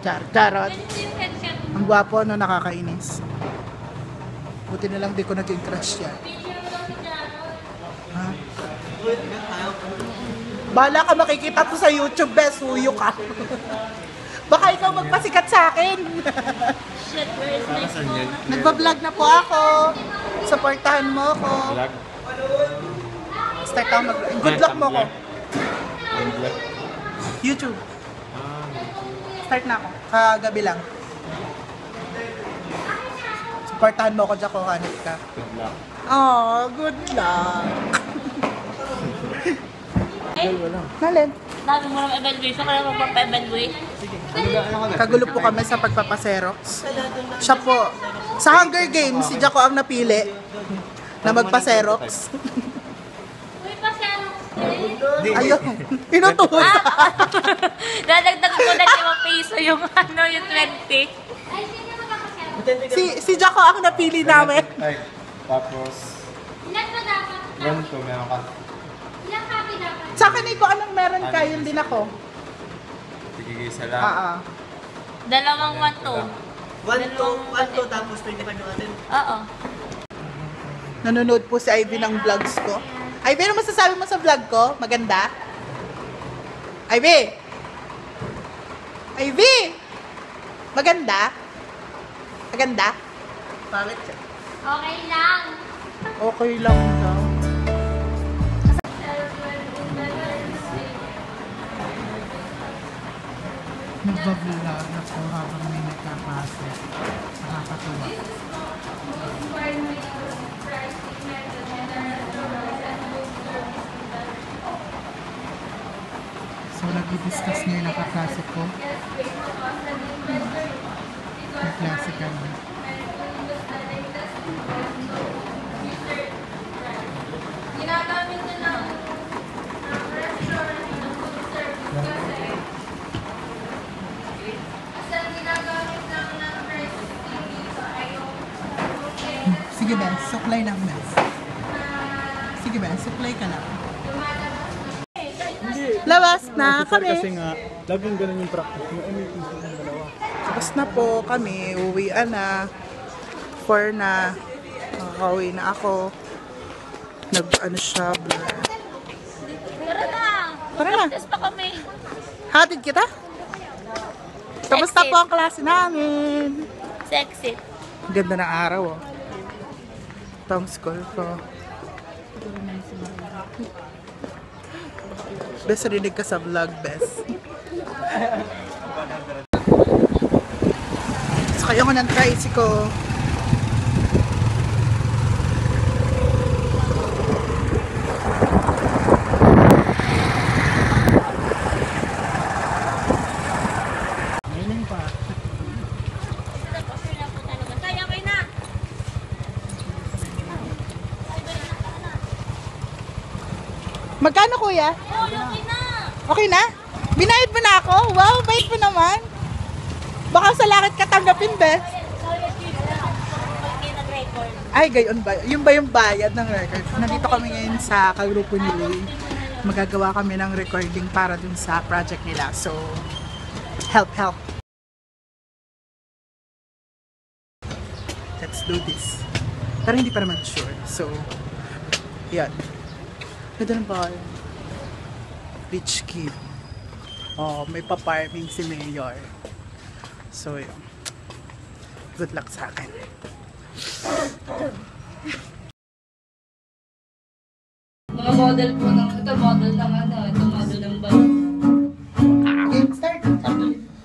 Charot. Ganito yung headset. Ang gwapo, no, nakakainis. Buti na lang di ko naging crush yan. Picture mo lang si Jaro. Ha? Bahala ka, makikita to sa YouTube, best. Huyo ka. Baka ikaw magpasikat sa akin. Shit, where is my phone? Nagbablog na po ako. Supportahan mo ako. Vlog? Start ako mag Good luck mo ko. Yung vlog? YouTube. Start na ako. Kagabi lang. Supportahan mo ako dyan kung hanip ka. Good luck. Oh, good luck. Eh, Nalin. nabi mo lang evaluation, kaya magpapa-evaluate. Kagulo po kami sa pagpapaserox. Siya po. Sa Hunger Games, si Jaco ang napili. na magpa-Xerox. Uy, pasyano. Ayun, inutuhos. Dadagdag ko na 5 piso yung ano, yung 20. Si Jaco ang napili namin. Ay, tapos, Ilan ba dapat? ganito, meron ka. Ilan copy dapat? Sa akin ko anong meron ka, yun din ako. Tigigisa lang. Dalawang 1-2. 1-2 tapos 25 yung atin. Oo. Nanonood po si Ivy ng vlogs ko. Ivy, ano masasabi mo sa vlog ko? Maganda? Ivy! Ivy! Maganda? Maganda? Pangit siya. Okay lang. Okay lang daw. Nagbablog ako habang may nagkapase. Nakakatuwa. So, nag-discuss niya yung nakaklase ko. Yung klase kami. Ginagamit na lang. Sige ba, suklay lang ba? Sige ba, suklay ka lang. Labas na kami. Kasi nga, laging ganun yung practice mo. May piso ng dalawa. Labas na po kami, uwian na. 4 na. Makakauwi na ako. Ano siya, blur. Tara na. Tara na. Practice pa kami. Hatid kita? Tapos na Exit. po ang klase namin. Sexy. Ganda ng araw, oh. Ito ang school ko. Best rinig ka sa vlog, best. Sakay ako ng tricycle. Kaya kayo na. Magkano, kuya? Oh, okay na. Okay na? Binayad mo na ako? Wow, bait mo naman. Baka sa lakit ka tanggapin, best. Pag nag-record. Ay, gayon ba? Yung ba yung bayad ng record? Nandito kami ngayon sa kagrupo ni Louie. Magagawa kami ng recording para dun sa project nila. So, help. Let's do this. Pero hindi pa naman sure. So, yan. Ganda ng bahay. Rich kid. Oh, may pa-farming si Mayor. So, yun. Good luck sa akin. Mga model po ng ito, model ng ano, ito model ng bag. Game start.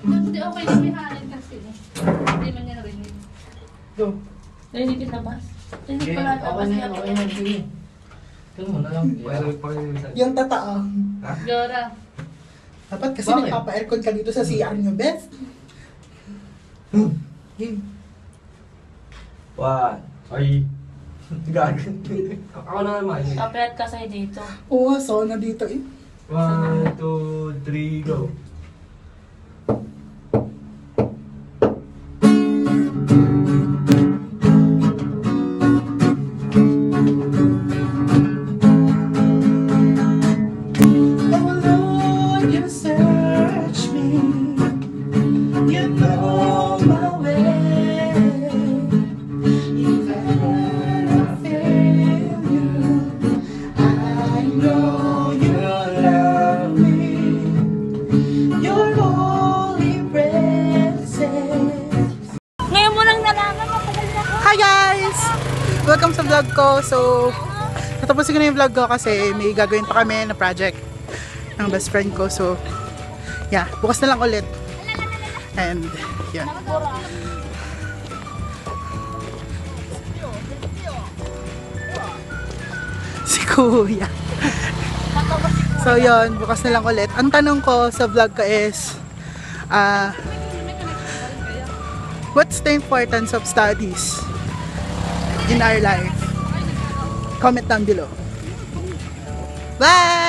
Hindi okay na may halin kasi. Hindi man niya narinig. Go. Narinig yung labas. Narinig pala labas niya. Sige. Ito mo na lang. Yung tatao. Jora. Dapat kasi Bakit? nagpapa-aircon ka dito sa CR nyo, Beth. Game. Ay, Gagan. Ako na naman. Kapret ka sa'yo dito. Oo, sauna dito eh. 1, 2, 3, go. Oh Lord, you search me. You know my way. Even when I fail you, I know you love me. Your holy presence. Ngayon mo lang nalaman, matagal na ko. Hi guys! Welcome sa vlog ko. So, natapusin ko na yung vlog ko kasi may gagawin pa kami na project ng best friend ko. So, yeah, bukas na lang ulit. And, yun. Si Kuya. So, yun, bukas na lang ulit. Ang tanong ko sa vlog ko is, what's the importance of studies in our life? comment down below. Bye!